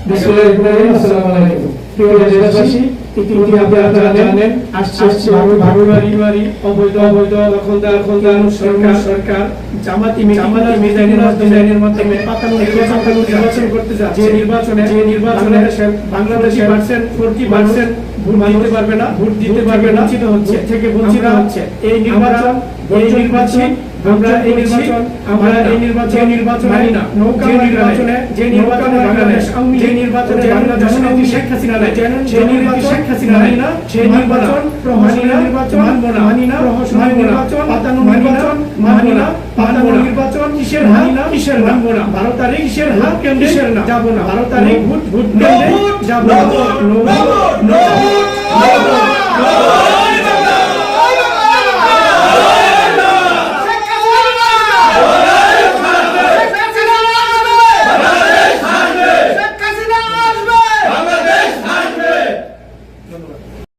বিসমিল্লাহির আসসালামু আলাইকুম। প্রিয় দেশবাসী, ইতিমধ্যে আপনারা জানেন আসছে ভারুয়ারি অবৈধ দখলদার সরকার জামাতি ডিজাইনের মাধ্যমে পাতানো নির্বাচন করতে যাচ্ছে। যে নির্বাচনে বাংলাদেশে 40% ভোট দিতে পারবে না, বঞ্চিত হচ্ছে এই নির্বাচন আমরা এই নির্বাচন মানি না। যে নির্বাচনে বাংলাদেশ বাংলাদেশ শেখ হাসিনা নাই, সেই নির্বাচন মানি না। সেই নির্বাচন মানি না। নির্বাচন পাতানো নির্বাচন কিসের মানব না। 12 তারিখ কিসের না যাব না। 12 তারিখ ভোট যাব না।